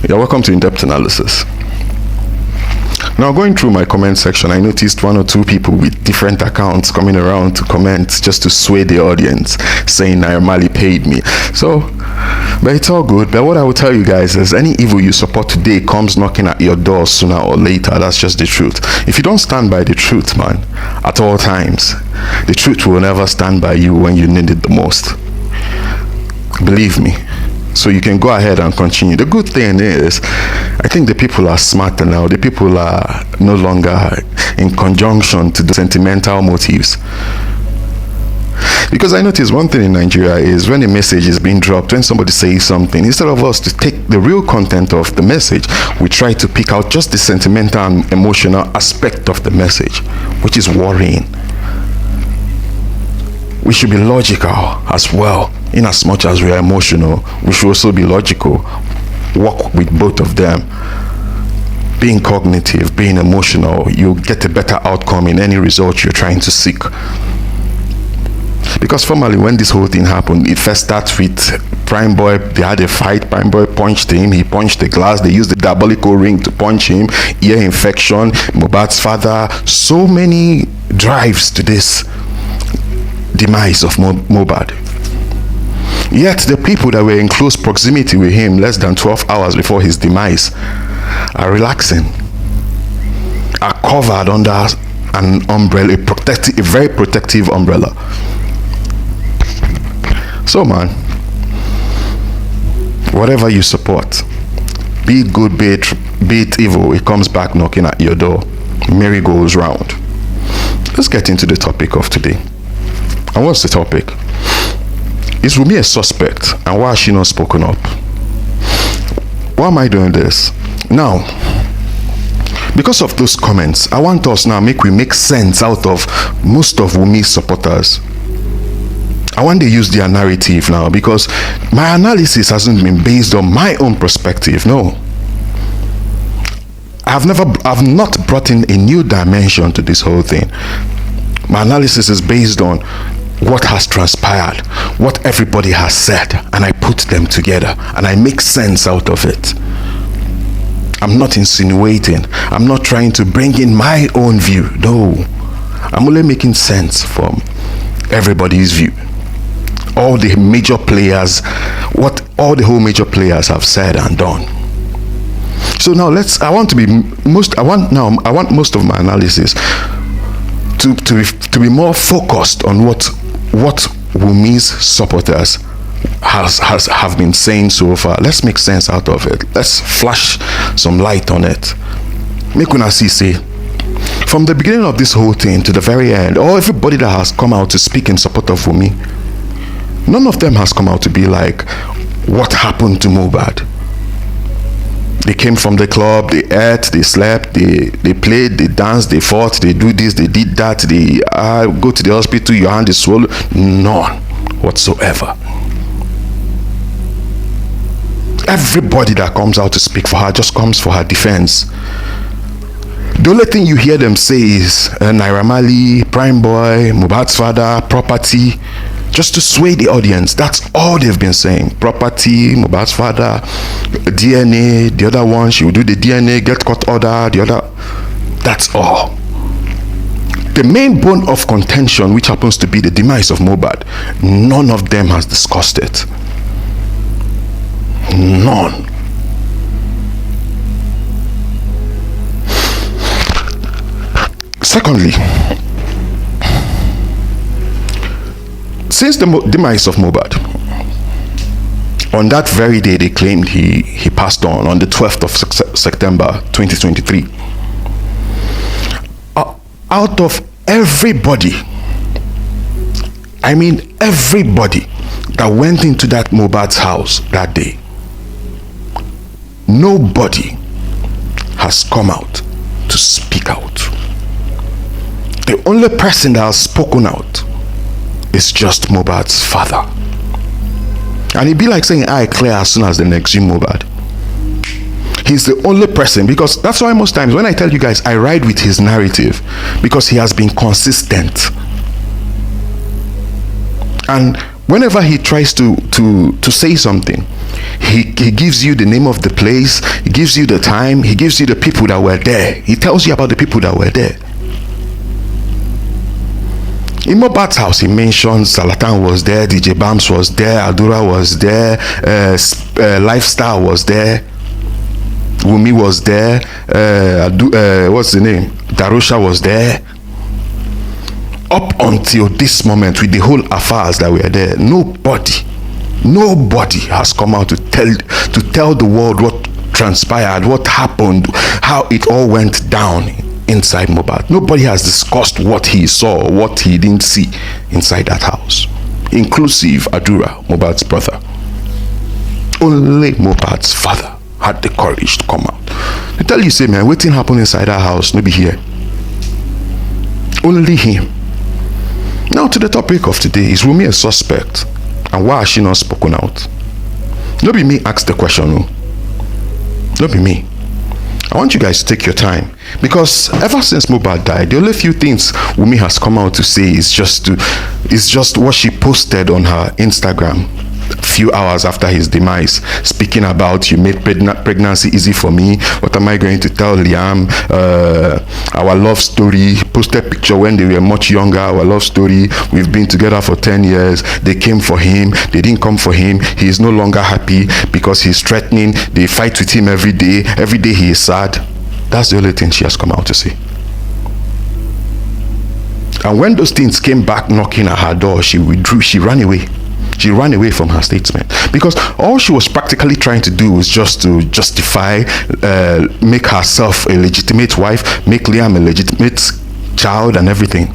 You're welcome to In-Depth Analysis. Now, going through my comment section, I noticed one or two people with different accounts coming around to comment just to sway the audience, saying Naira Marley paid me. So, but it's all good. But what I will tell you guys is any evil you support today comes knocking at your door sooner or later. That's just the truth. If you don't stand by the truth, man, at all times, the truth will never stand by you when you need it the most. Believe me. So you can go ahead and continue. The good thing is, I think the people are smarter now. The people are no longer in conjunction to the sentimental motives. Because I notice one thing in Nigeria is when a message is being dropped, when somebody says something, instead of us to take the real content of the message, we try to pick out just the sentimental and emotional aspect of the message, which is worrying. We should be logical as well. In as much as we are emotional, we should also be logical. Work with both of them. Being cognitive, being emotional, you'll get a better outcome in any result you're trying to seek. Because formally, when this whole thing happened, it first starts with Prime Boy. They had a fight. Prime Boy punched him. He punched the glass. They used the diabolical ring to punch him. Ear infection. Mohbad's father. So many drives to this demise of Mohbad. Yet the people that were in close proximity with him less than 12 hours before his demise are relaxing, are covered under an umbrella, a very protective umbrella. So man, whatever you support, be it good, be it evil, it comes back knocking at your door. Merry goes round. Let's get into the topic of today. And what's the topic? Is Wunmi a suspect, and why has she not spoken up? Why am I doing this? Now, because of those comments, I want us now make sense out of most of Wunmi's supporters. I want to use their narrative now, because my analysis hasn't been based on my own perspective. No, I've not brought in a new dimension to this whole thing. My analysis is based on what has transpired, what everybody has said, and I put them together and I make sense out of it. I'm not insinuating. I'm not trying to bring in my own view. No, I'm only making sense from everybody's view. All the major players, what all the whole major players have said and done. So now I want most of my analysis to be more focused on what Wunmi's supporters have been saying so far. Let's make sense out of it. Let's flash some light on it. Make una see, say, from the beginning of this whole thing to the very end, or everybody that has come out to speak in support of Wunmi, none of them has come out to be like, what happened to Mohbad? They came from the club, they ate, they slept, they played, they danced, they fought, they do this, they did that, they go to the hospital, your hand is swollen. None whatsoever. Everybody that comes out to speak for her just comes for her defense. The only thing you hear them say is Naira Marley, Prime Boy, Mohbad's father, property, just to sway the audience. That's all they've been saying. Property, Mohbad's father, DNA, the other one, she will do the DNA, get court order, the other. That's all. The main bone of contention, which happens to be the demise of Mohbad, none of them has discussed it. None. Secondly, since the demise of Mohbad, on that very day they claimed he passed on the 12th of September 2023. Out of everybody, I mean everybody that went into that Mohbad's house that day, nobody has come out to speak out. The only person that has spoken out is just Mohbad's father. And it'd be like saying I clear as soon as the next Mohbad. He's the only person, because that's why most times when I tell you guys I ride with his narrative, because he has been consistent. And Whenever he tries to say something, he gives you the name of the place, he gives you the time, he gives you the people that were there, he tells you about the people that were there. In Mohbad's house, he mentions Zlatan was there, DJ Bams was there, Adura was there, Lifestyle was there, Wunmi was there, what's the name? Darusha was there. Up until this moment, with the whole affairs that were there, nobody has come out to tell the world what transpired, what happened, how it all went down inside Mohbad. Nobody has discussed what he saw, what he didn't see inside that house, inclusive Adura, Mohbad's brother. Only Mohbad's father had the courage to come out. They tell you, say, man, waiting happen inside that house, maybe here. Only him. Now to the topic of today. Is Wunmi a suspect? And why has she not spoken out? Not be me ask the question, no. Not be me. I want you guys to take your time, because ever since Mohbad died, the only few things Wunmi has come out to say is just what she posted on her Instagram a few hours after his demise, speaking about, you made pregnancy easy for me, what am I going to tell Liam, our love story, posted picture when they were much younger, our love story, we've been together for 10 years, they came for him, they didn't come for him, he is no longer happy because he's threatening, they fight with him every day he is sad. That's the only thing she has come out to say. And when those things came back knocking at her door, she withdrew, she ran away. She ran away from her statement, because all she was practically trying to do was just to justify, make herself a legitimate wife, make Liam a legitimate child and everything.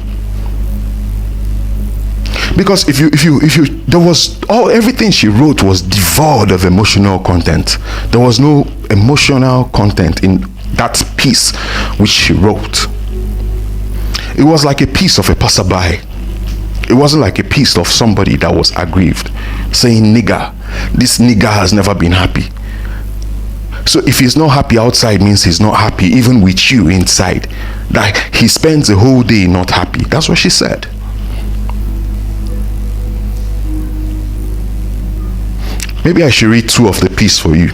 Because if you there was everything she wrote was devoid of emotional content. There was no emotional content in that piece which she wrote. It was like a piece of a passerby. It wasn't like a piece of somebody that was aggrieved, saying, nigger, this nigger has never been happy. So if he's not happy outside, means he's not happy even with you inside. Like he spends the whole day not happy. That's what she said. Maybe I should read two of the piece for you.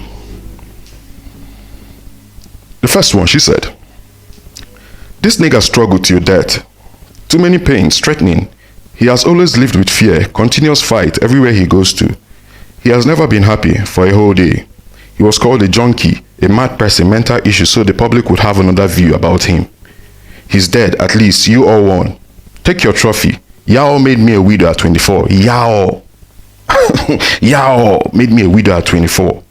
The first one, she said, this nigger struggled to your death. Too many pains, threatening. He has always lived with fear, continuous fight everywhere he goes to. He has never been happy for a whole day. He was called a junkie, a mad person, mental issues, so the public would have another view about him. He's dead, at least you all won. Take your trophy. Yao made me a widow at 24. Yao. Yao made me a widow at 24.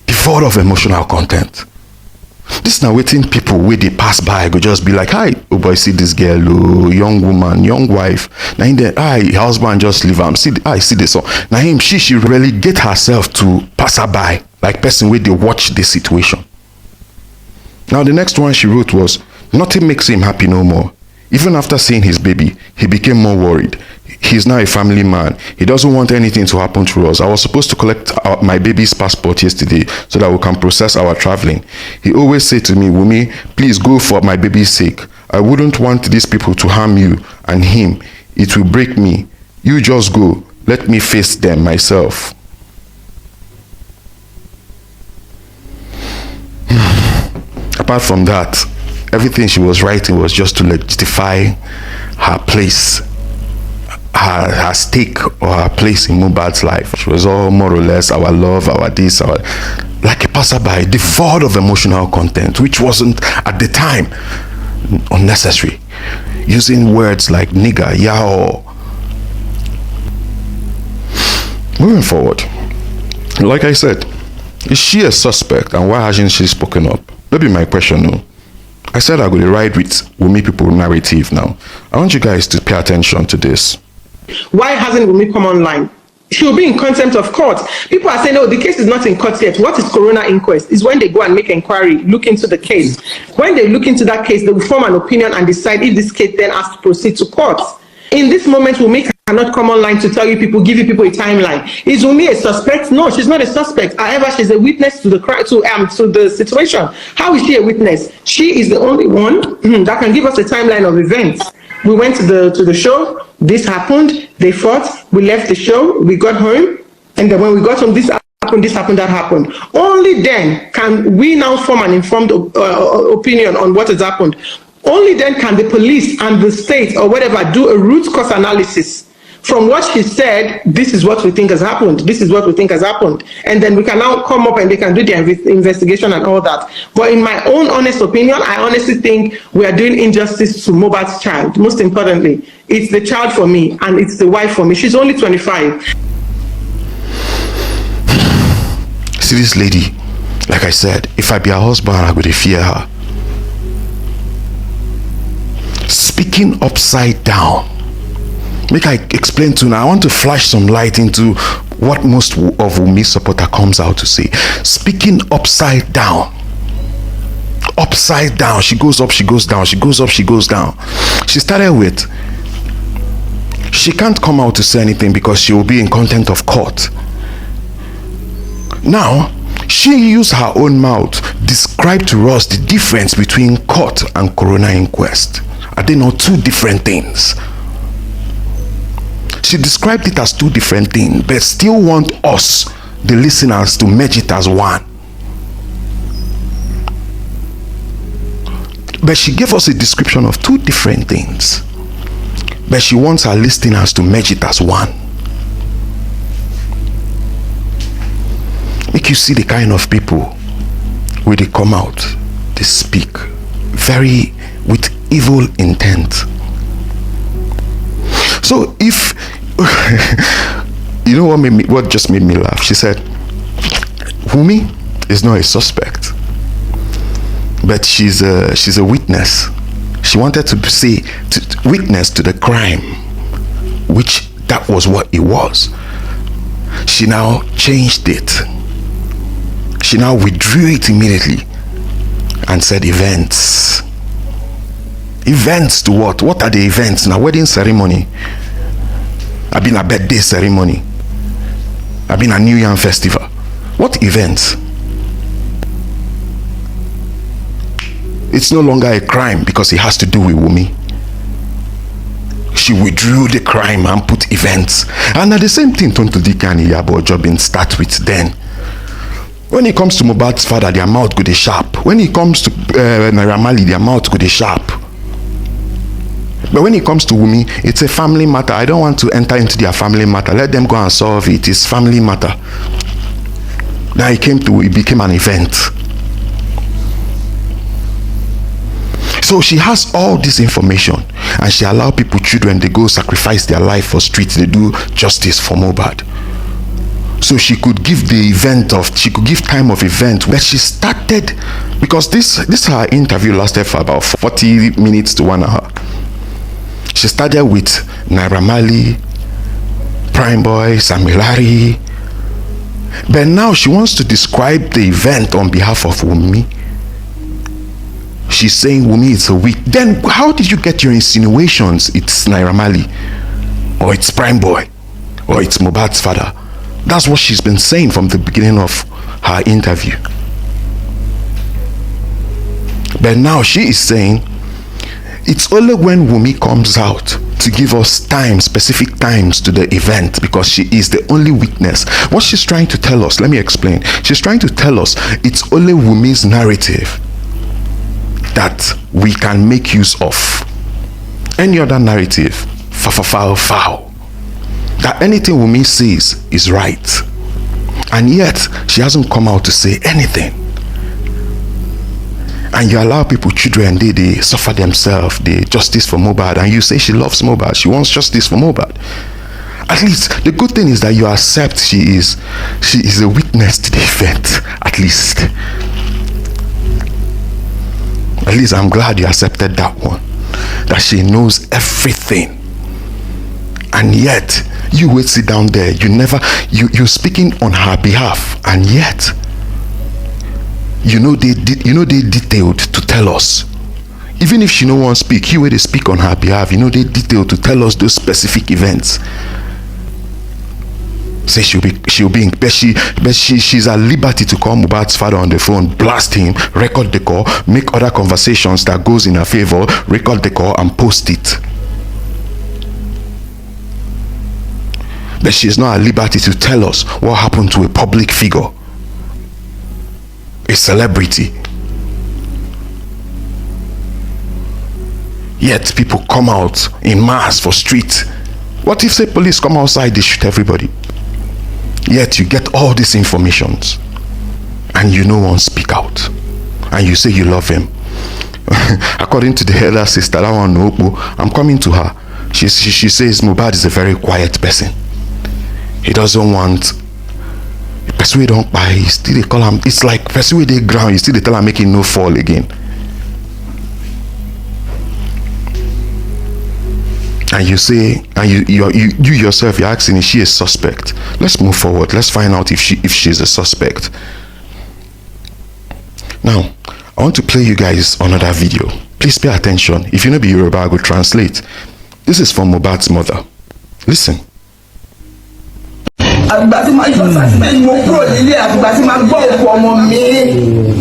Devoid of emotional content. This now waiting people where they pass by go just be like, hi, oh boy, see this girl, oh, young woman, young wife. Now in there, hi, husband just leave him. See this one. Now him, she relegate herself to passerby, like person where they watch the situation. Now the next one she wrote was, nothing makes him happy no more. Even after seeing his baby, he became more worried. He's now a family man. He doesn't want anything to happen to us. I was supposed to collect my baby's passport yesterday so that we can process our traveling. He always said to me, Wunmi, please go for my baby's sake. I wouldn't want these people to harm you and him. It will break me. You just go. Let me face them myself. Apart from that, everything she was writing was just to justify her place, her stake or her place in Mohbad's life. She was all more or less our love, our this, our, like a passerby, devoid of emotional content, which wasn't at the time unnecessary. Using words like nigger, yao. Moving forward, like I said, is she a suspect, and why hasn't she spoken up? That'd be my question, no. I said I'm going to ride with Wunmi people narrative now. I want you guys to pay attention to this. Why hasn't Wunmi come online? She will be in contempt of court. People are saying, no, the case is not in court yet. What is coroner inquest? Is when they go and make inquiry, look into the case. When they look into that case, they will form an opinion and decide if this case then has to proceed to court. In this moment, Wunmi cannot come online to tell you people, give you people a timeline. Is Wunmi a suspect? No, she's not a suspect. However, she's a witness to the crime, to the situation. How is she a witness? She is the only one that can give us a timeline of events. We went to the show. this happened, they fought, we left the show, we got home, and then when we got home, this happened, that happened. Only then can we now form an informed opinion on what has happened. Only then can the police and the state or whatever do a root cause analysis. From what she said, this is what we think has happened. This is what we think has happened. And then we can now come up and they can do their investigation and all that. But in my own honest opinion, I honestly think we are doing injustice to Mohbad's child. Most importantly, it's the child for me and it's the wife for me. She's only 25. See this lady, like I said, if I be her husband, I would fear her. Speaking upside down. Make I explain to you now. I want to flash some light into what most of Wunmi's supporter comes out to say. Speaking upside down. Upside down. She goes up, she goes down. She goes up, she goes down. She started with, she can't come out to say anything because she will be in contempt of court. Now, she used her own mouth describe to us the difference between court and coroner inquest. Are they not two different things? She described it as two different things, but still want us, the listeners, to merge it as one. But she gave us a description of two different things, but she wants our listeners to merge it as one. Make you see the kind of people where they come out, they speak very with evil intent. So if you know what just made me laugh? She said, Wunmi is not a suspect, but she's a witness. She wanted to say witness to the crime, which that was what it was. She now changed it. She now withdrew it immediately and said events. Events to what? What are the events? Now, wedding ceremony. I've been a birthday ceremony. I've been a New Year festival. What events? It's no longer a crime because it has to do with Wunmi. She withdrew the crime and put events. And at the same thing, Tonto Dike and Iyabo Ojobin start with then. When it comes to Mohbad's father, their mouth go dey sharp. When it comes to Naira Marley, their mouth go dey sharp. But when it comes to Wunmi, it's a family matter. I don't want to enter into their family matter. Let them go and solve it. It's family matter. Now it became an event. So she has all this information and she allow people, children, they go sacrifice their life for streets. They do justice for Mohbad. So she could give she could give time of event where she started, because this her interview lasted for about 40 minutes to 1 hour. She started with Naira Marley, Prime Boy, Samuel Larry. But now she wants to describe the event on behalf of Wunmi. She's saying Wunmi is a weak. Then how did you get your insinuations it's Naira Marley, or it's Prime Boy, or it's Mohbad's father? That's what she's been saying from the beginning of her interview. But now she is saying it's only when Wunmi comes out to give us specific times to the event, because she is the only witness. What she's trying to tell us, let me explain. She's trying to tell us it's only Wunmi's narrative that we can make use of. Any other narrative, foul. That anything Wunmi says is right. And yet, she hasn't come out to say anything. And you allow people, children, they suffer themselves, the justice for Mohbad, and you say she loves Mohbad, she wants justice for Mohbad. At least, the good thing is that you accept she is a witness to the event, at least. At least I'm glad you accepted that one. That she knows everything. And yet, you will sit down there, you're speaking on her behalf, and yet, they detailed to tell us. Even if she no one speak, you will speak on her behalf, they detailed to tell us those specific events. Say she's at liberty to call Mohbad's father on the phone, blast him, record the call, make other conversations that goes in her favor, record the call and post it. but she's not at liberty to tell us what happened to a public figure, a celebrity. Yet people come out in mass for street. What if, say, police come outside, they shoot everybody? Yet you get all these informations and you no one speak out, and you say you love him. According to the elder sister, that one, I'm coming to her. She says Mohbad is a very quiet person. He doesn't want person wey don't buy. Still they call him. It's like person wey dey ground. You still they tell him making no fall again. And you say, and you yourself, you're asking, is she a suspect? Let's move forward. Let's find out if she's a suspect. Now, I want to play you guys another video. Please pay attention. If you know be Yoruba, I will translate. This is from Mohbad's mother. Listen. Àgbà tí máa yọ sátìmẹ́ntì mo kúrò nílé àgbà tí máa gbọ́ òkú ọmọ mi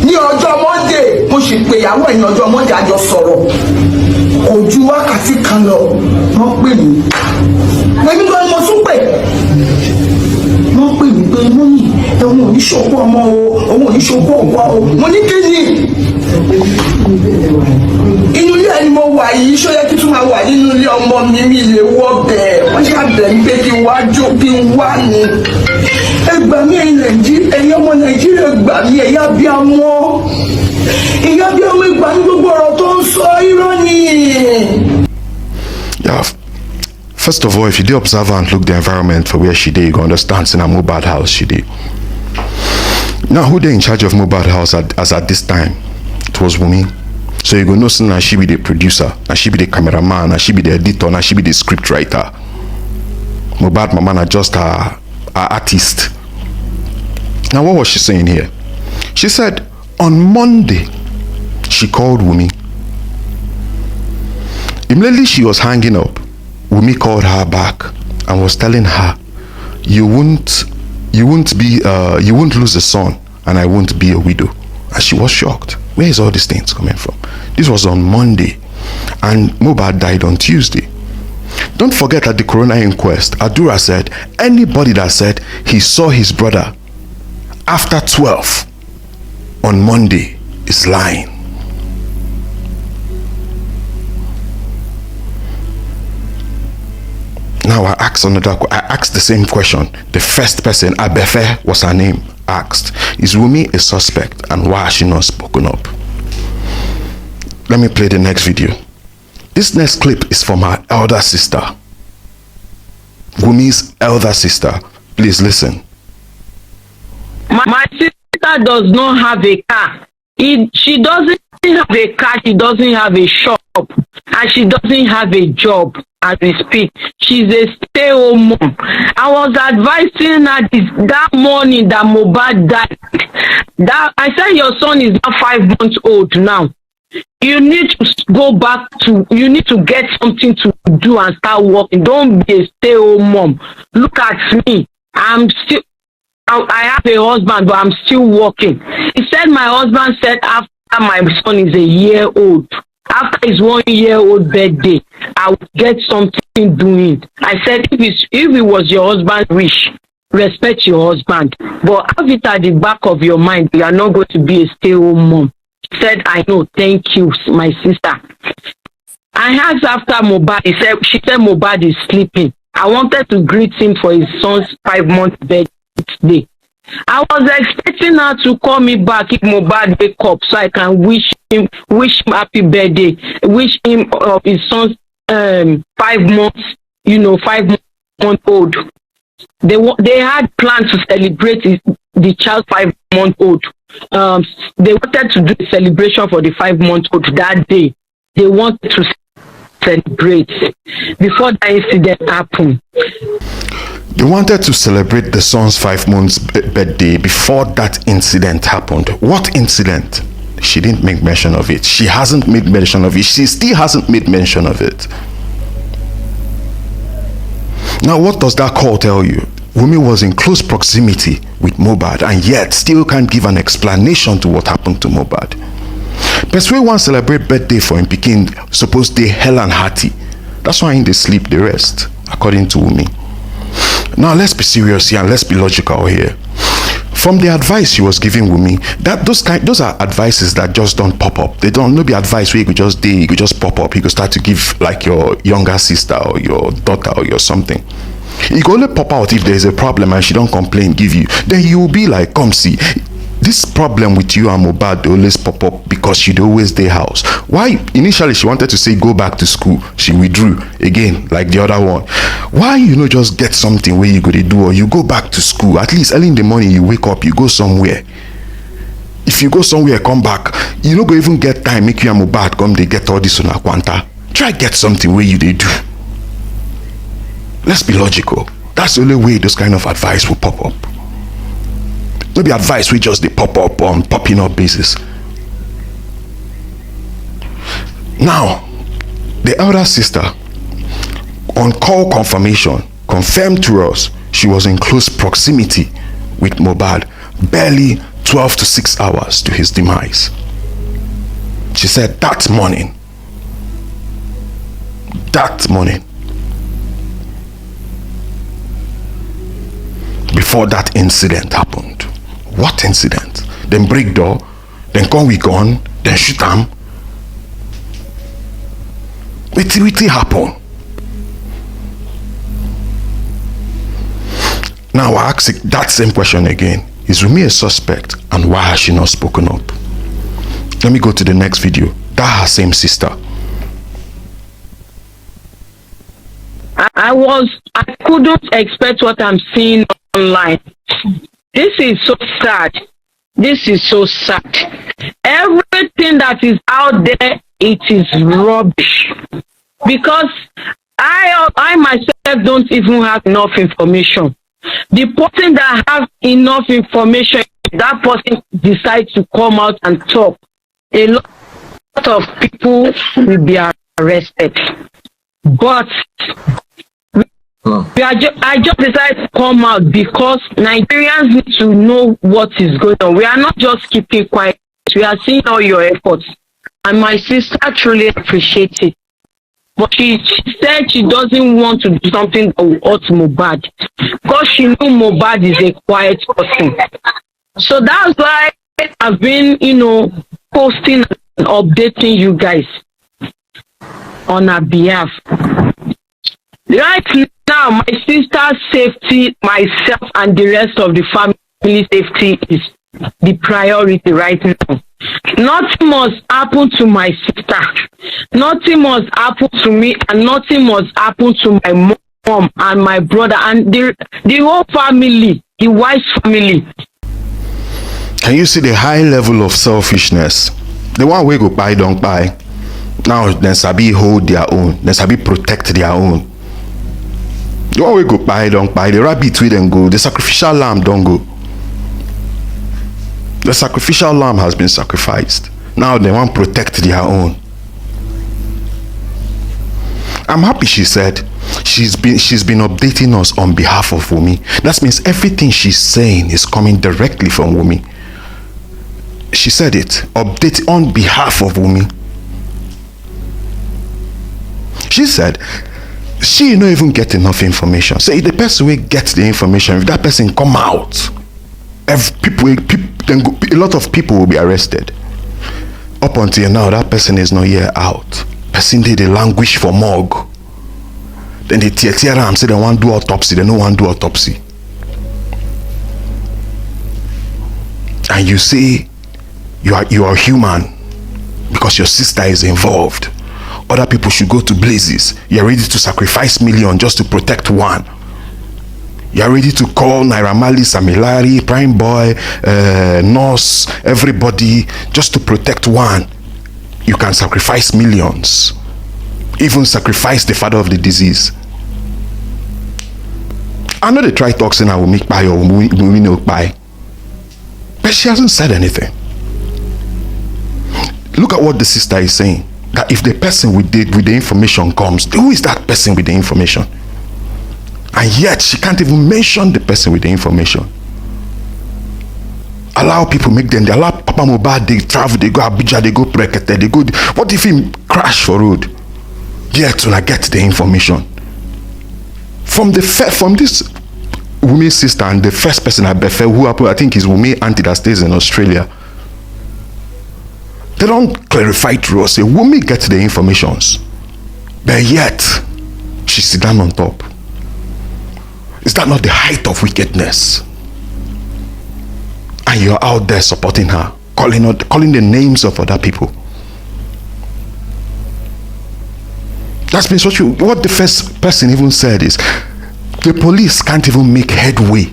ní ọjọ́ Monday mo sì pé ìyàwó ẹ̀ ní ọjọ́ Monday àjọ sọ̀rọ̀ kò ju wákàtí kan lọ wọ́n pè mí èmi gan ni mo tún pè wọ́n pè mí pé mo ní òun ò ní ṣokú ọmọ o òun ò ní ṣokú ọgbà o mo ní kí ni inú ilé ẹni mo wà yìí ṣó yẹ kí tún máa wà nínú ilé ọmọ mi mi lè wọ bẹ́ẹ̀ wọ́n ṣàbẹ̀ ní pé kí n wá jó kí n wá ní ẹgbà mi ẹ̀yin ọmọ Nàìjíríà gbà mí ẹ̀yà bí amọ́ ìyá bí ọmọ ìgbà ní gbogbo ọ̀rọ̀ tó ń sọ irọ́ ni. Yeah. First of all, if you do observe and look the environment for where she did, you can understand in a Mohbad house she did. Now, who they in charge of Mohbad house as at this time? It was Wunmi. So you go know now she be the producer, now she be the cameraman, now she be the editor, now she be the script writer. Mohbad mama na just a artist. Now what was she saying here? She said on Monday she called Wunmi. Immediately she was hanging up, Wunmi called her back and was telling her, you won't lose a son and I won't be a widow. And she was shocked. Where is all these things coming from? This was on Monday and Mohbad died on Tuesday. Don't forget at the coroner inquest, Adura said anybody that said he saw his brother after 12 on Monday is lying. Now I asked the same question. The first person, Abefe was her name, asked, is Wunmi a suspect and why has she not spoken up? Let me play the next video. This next clip is from her elder sister, Wunmi's elder sister. Please listen. My sister does not have a car. She doesn't have a car, she doesn't have a shop, and she doesn't have a job as we speak. She's a stay-home mom. I was advising her that morning that Mohbad died. I said your son is now 5 months old now. You need to go back to, you need to get something to do and start working. Don't be a stay-home mom. Look at me. I have a husband, but I'm still working. He said my husband said after my son is a year old, after his 1 year old birthday, I will get something doing. I said if it was your husband's wish, respect your husband, but have it at the back of your mind. You are not going to be a stay-home mom. He said, I know, thank you, my sister. I asked after Mohbad, she said Mohbad is sleeping. I wanted to greet him for his son's 5-month birthday. I was expecting her to call me back if Mohbad wake up so I can wish him happy birthday, wish him his son's 5 months, 5-month old. They had plans to celebrate the child 5-month old. They wanted to do a celebration for the 5-month old that day. They wanted to celebrate before that incident happened. They wanted to celebrate the son's 5 months birthday before that incident happened. What incident? She didn't make mention of it. She hasn't made mention of it. She still hasn't made mention of it. Now, what does that call tell you? Wunmi was in close proximity with Mohbad and yet still can't give an explanation to what happened to Mohbad. Person wey wan celebrate birthday for him pikin suppose dey hell and hearty. That's why they sleep the rest, according to Wunmi. Now let's be serious here and let's be logical here. From the advice she was giving Wunmi, those are advices that just don't pop up. They don't be advice where you could just pop up. You could start to give like your younger sister or your daughter or your something. You can only pop out if there is a problem and she don't complain, give you. Then you will be like, come see. This problem with you and Mohbad, they always pop up because she'd always stay house. Why? Initially, she wanted to say go back to school. She withdrew again, like the other one. Why just get something where you go to do, or you go back to school? At least early in the morning, you wake up, you go somewhere. If you go somewhere, come back, you no go even get time. Make you and Mohbad come, they get all this on a quanta. Try get something where you they do. Let's be logical. That's the only way those kind of advice will pop up. Maybe advice we just they pop up on popping up basis. Now, the elder sister, on call confirmation, confirmed to us she was in close proximity with Mohbad, barely 12 to 6 hours to his demise. She said that morning, before that incident happened. What incident? Then break door, then come we gone, then shoot him. It happen. Now I ask that same question again. Is Wunmi a suspect, and why has she not spoken up? Let me go to the next video. That her same sister. I couldn't expect what I'm seeing online. This is so sad. This is so sad. Everything that is out there, it is rubbish. Because I myself don't even have enough information. The person that has enough information, that person decides to come out and talk, a lot of people will be arrested. But I just decided to come out because Nigerians need to know what is going on. We are not just keeping quiet. We are seeing all your efforts. And my sister truly appreciates it. But she said she doesn't want to do something that will hurt Mohbad. Because she knew Mohbad is a quiet person. So that's why I've been, posting and updating you guys on her behalf. Right now, my sister's safety, myself, and the rest of the family safety is the priority right now. Nothing must happen to my sister. Nothing must happen to me, and nothing must happen to my mom and my brother and the whole family, the wife's family. Can you see the high level of selfishness? The one way go buy, don't buy. Now, then Sabi hold their own. Then Sabi protect their own. The one way go buy, don't buy. The rabbit we then go. The sacrificial lamb don't go. The sacrificial lamb has been sacrificed. Now they want to protect their own. I'm happy she said she's been updating us on behalf of Wunmi. That means everything she's saying is coming directly from Wunmi. She said it, update on behalf of Wunmi. She said she don't even get enough information. So if the person will get the information, if that person come out, a lot of people will be arrested. Up until now, that person is not yet out. Person they languish for morgue. Then they tear them, say they want to do autopsy. They don't want to do autopsy. And you say you are human because your sister is involved. Other people should go to blazes. You're ready to sacrifice millions just to protect one. You're ready to call Naira Marley, Samilari, Prime Boy, Nurse, everybody just to protect one. You can sacrifice millions. Even sacrifice the father of the disease. I know they try talking I will make by or will no buy. But she hasn't said anything. Look at what the sister is saying. That if the person with the information comes, who is that person with the information? And yet she can't even mention the person with the information. Allow people make them. They allow Papa Mohbad, they travel, they go Abuja, they go Prekete, they go. What if he crash for road? Yet when I get the information from this Wunmi's sister and the first person at Befe, who I think is Wunmi auntie that stays in Australia, they don't clarify to us, say Wunmi gets the informations, but yet she sit down on top. Is that not the height of wickedness? And you're out there supporting her, calling the names of other people. That's been such. What the first person even said is, the police can't even make headway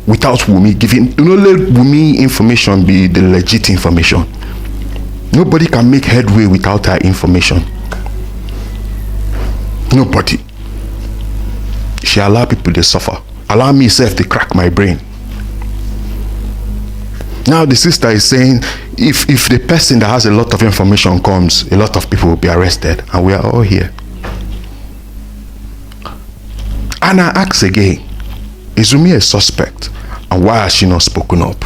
without Wunmi giving. Let Wunmi information be the legit information. Nobody can make headway without her information. Nobody. She allow people to suffer. Allow me self to crack my brain. Now the sister is saying, if the person that has a lot of information comes, a lot of people will be arrested, and we are all here. And I ask again, is Wunmi a suspect? And why has she not spoken up?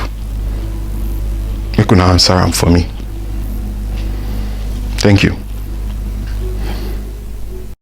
You can answer them for me. Thank you.